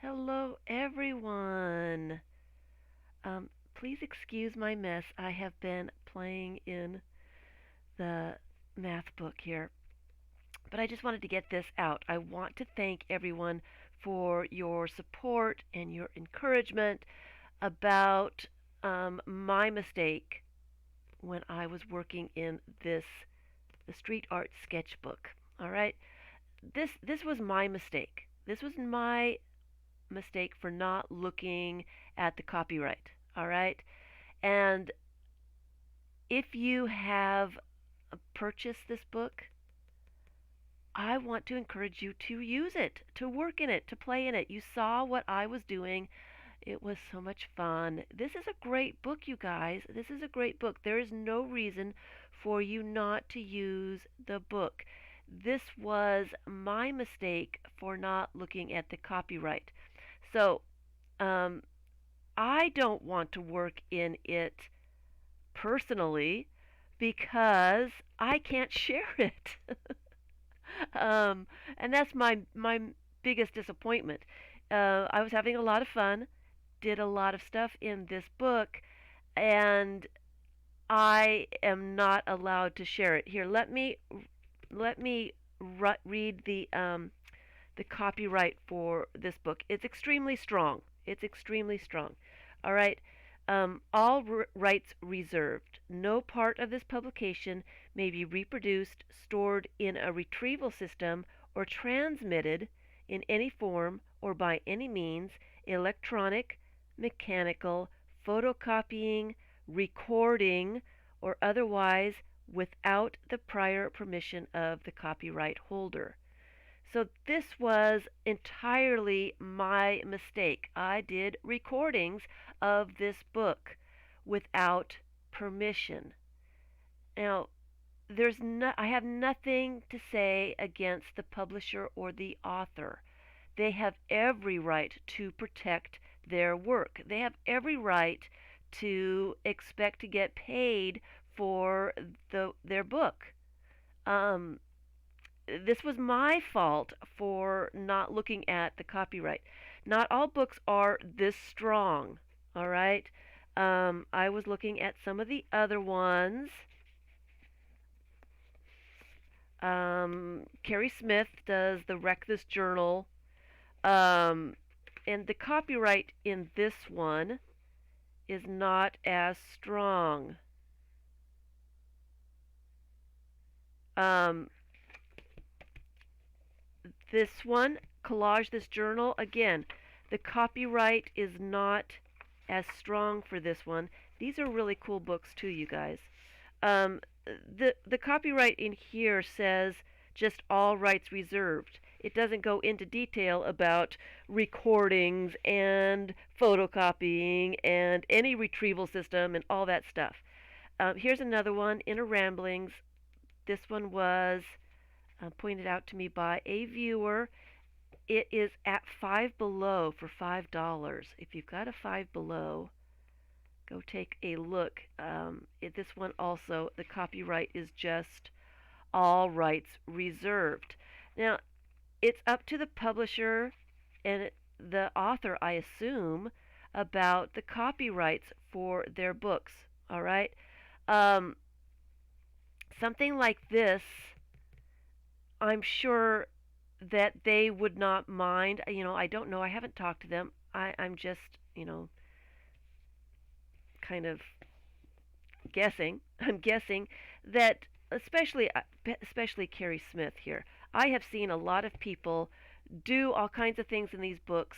Hello, everyone. Please excuse my mess. I have been playing in the math book here, but I just wanted to get this out. I want to thank everyone for your support and your encouragement about my mistake when I was working in the Street Art Sketchbook. All right, this was my mistake. This was my mistake for not looking at the copyright. All right. And if you have purchased this book, I want to encourage you to use it, to work in it, to play in it. You saw what I was doing. It was so much fun. This is a great book, you guys. This is a great book. There is no reason for you not to use the book. This was my mistake for not looking at the copyright. So, um, I don't want to work in it personally because I can't share it. And that's my biggest disappointment. I was having a lot of fun, did a lot of stuff in this book, and I am not allowed to share it. Here, let me read the copyright for this book. It's extremely strong. It's extremely strong. All right. All rights reserved. No part of this publication may be reproduced, stored in a retrieval system, or transmitted in any form or by any means, electronic, mechanical, photocopying, recording, or otherwise without the prior permission of the copyright holder. So this was entirely my mistake. I did recordings of this book without permission. Now, I have nothing to say against the publisher or the author. They have every right to protect their work. They have every right to expect to get paid for their book. Um, this was my fault for not looking at the copyright. Not all books are this strong, all right? I was looking at some of the other ones. Keri Smith does the Wreck This Journal. Um, and the copyright in this one is not as strong. Um, this one, Collage This Journal, again, the copyright is not as strong for this one. These are really cool books too, you guys. Um, the copyright in here says just all rights reserved. It doesn't go into detail about recordings and photocopying and any retrieval system and all that stuff. Here's another one, Inner Ramblings. This one was pointed out to me by a viewer. It is at Five Below for $5. If you've got a Five Below, go take a look. This one also, the copyright is just all rights reserved. Now, it's up to the publisher and the author, I assume, about the copyrights for their books. All right. Um, Something like this, I'm sure that they would not mind. I don't know. I haven't talked to them. I'm just, kind of guessing. I'm guessing that especially Keri Smith here. I have seen a lot of people do all kinds of things in these books,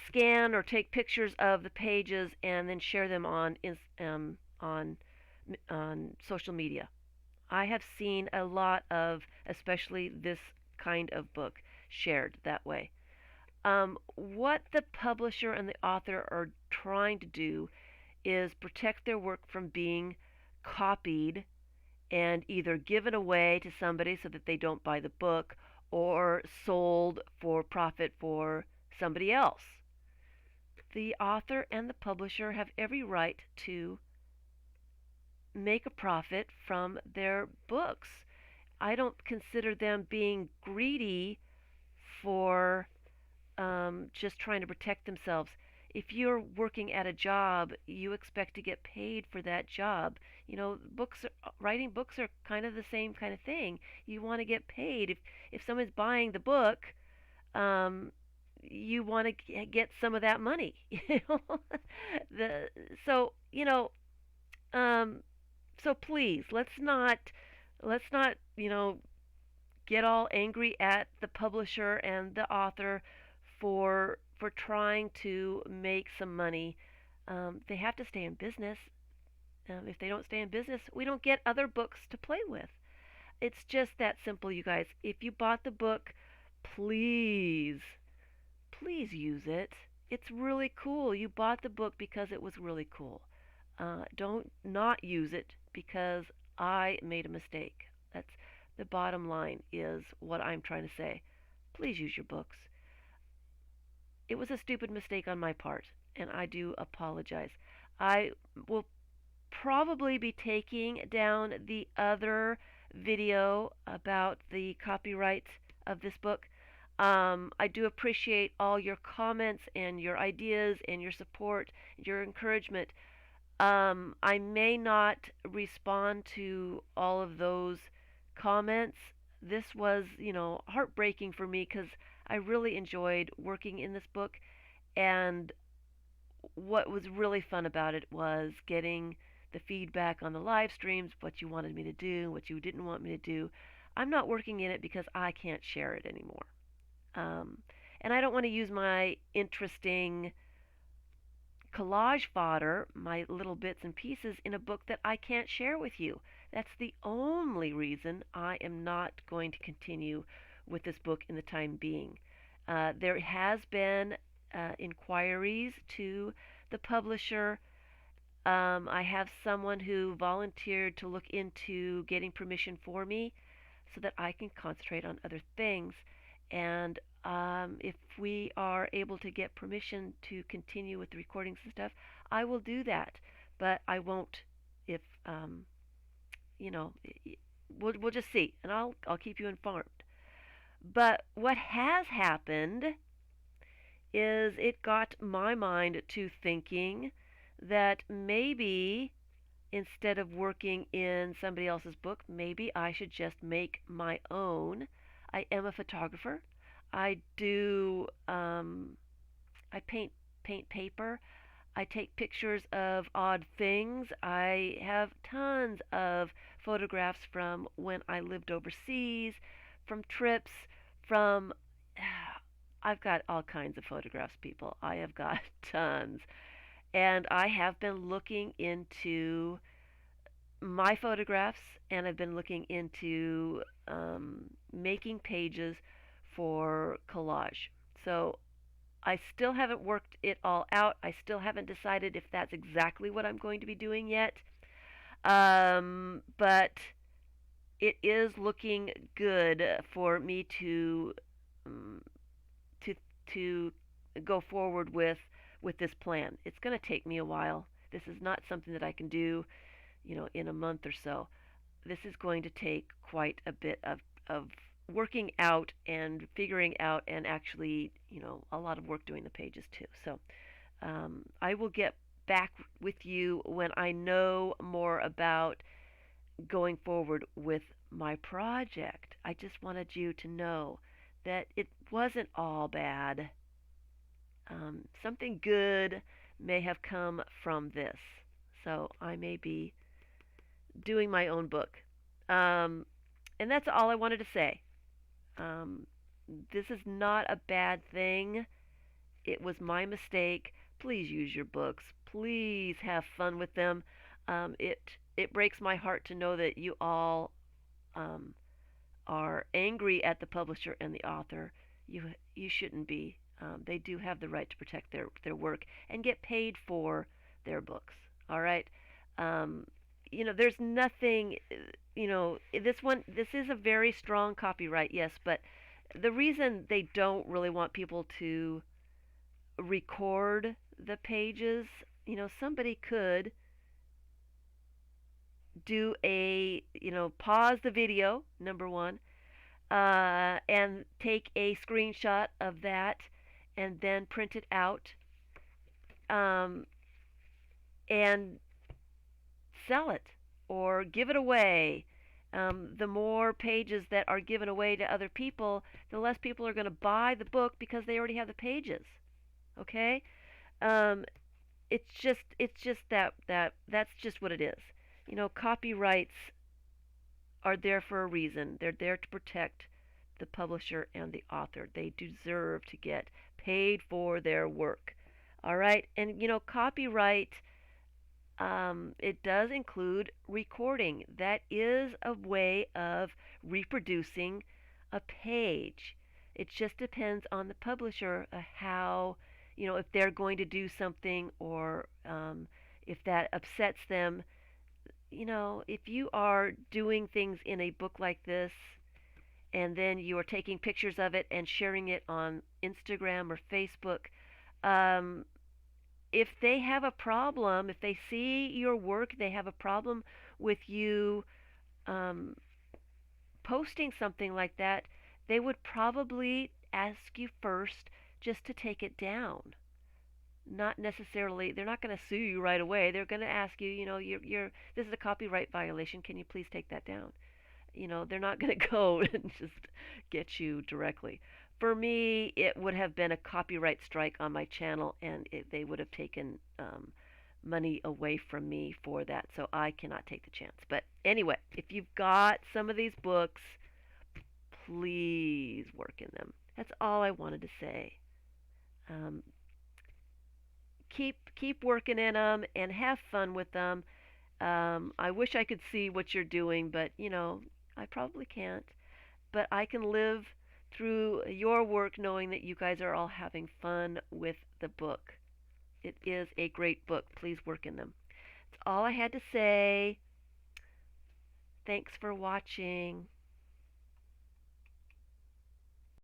scan or take pictures of the pages and then share them on social media. I have seen a lot of, especially this kind of book, shared that way. What the publisher and the author are trying to do is protect their work from being copied and either given away to somebody so that they don't buy the book or sold for profit for somebody else. The author and the publisher have every right to make a profit from their books. I don't consider them being greedy for just trying to protect themselves. If you're working at a job, you expect to get paid for that job. Writing books are kind of the same kind of thing. You want to get paid. If someone's buying the book, um, you want to get some of that money. You know, the so you know um, so please let's not get all angry at the publisher and the author for trying to make some money. They have to stay in business. If they don't stay in business, we don't get other books to play with. It's just that simple, you guys. If you bought the book, please, please use it. It's really cool. You bought the book because it was really cool. Don't not use it because I made a mistake. That's the bottom line, is what I'm trying to say. Please use your books. It was a stupid mistake on my part, and I do apologize. I will probably be taking down the other video about the copyright of this book. I do appreciate all your comments and your ideas and your support, your encouragement. I may not respond to all of those comments. This was, heartbreaking for me because I really enjoyed working in this book, and what was really fun about it was getting the feedback on the live streams, what you wanted me to do, what you didn't want me to do. I'm not working in it because I can't share it anymore. Um, and I don't want to use my interesting collage fodder, my little bits and pieces, in a book that I can't share with you. That's the only reason I am not going to continue with this book in the time being. There has been inquiries to the publisher. I have someone who volunteered to look into getting permission for me so that I can concentrate on other things. And if we are able to get permission to continue with the recordings and stuff, I will do that. But I won't if you know. We'll just see, and I'll keep you informed. But what has happened is it got my mind to thinking that maybe instead of working in somebody else's book, maybe I should just make my own. I am a photographer. I do. I paint paper. I take pictures of odd things. I have tons of photographs from when I lived overseas, from trips, from. I've got all kinds of photographs, people. I have got tons. And I have been looking into my photographs, and I've been looking into making pages for collage. So I still haven't worked it all out. I still haven't decided if that's exactly what I'm going to be doing yet. But it is looking good for me um, to to go forward with this plan. It's going to take me a while. This is not something that I can do, in a month or so. This is going to take quite a bit of working out and figuring out, and actually, a lot of work doing the pages too. So I will get back with you when I know more about going forward with my project. I just wanted you to know that it wasn't all bad. Something good may have come from this. So I may be doing my own book. Um, and that's all I wanted to say. Um, this is not a bad thing. It was my mistake. Please use your books. Please have fun with them. It breaks my heart to know that you all um, are angry at the publisher and the author. You shouldn't be. They do have the right to protect their work and get paid for their books. All right. Um, there's nothing. This is a very strong copyright, yes, but the reason they don't really want people to record the pages, somebody could do pause the video, number one, and take a screenshot of that and then print it out, um, and sell it or give it away. The more pages that are given away to other people, the less people are going to buy the book because they already have the pages. Okay? Um, it's just that's just what it is. Copyrights are there for a reason. They're there to protect the publisher and the author. They deserve to get paid for their work. All right? And copyright, it does include recording. That is a way of reproducing a page. It just depends on the publisher how, if they're going to do something, or if that upsets them. If you are doing things in a book like this, and then you are taking pictures of it and sharing it on Instagram or Facebook, um, if they have a problem, if they see your work, they have a problem with you um, posting something like that, they would probably ask you first just to take it down. Not necessarily, they're not going to sue you right away. They're going to ask you, this is a copyright violation. Can you please take that down? They're not going to go and just get you directly. For me, it would have been a copyright strike on my channel, and they would have taken money away from me for that. So I cannot take the chance. But anyway, if you've got some of these books, please work in them. That's all I wanted to say. Um, keep working in them and have fun with them. I wish I could see what you're doing, but I probably can't. But I can live through your work knowing that you guys are all having fun with the book. It is a great book. Please work in them. That's all I had to say. Thanks for watching.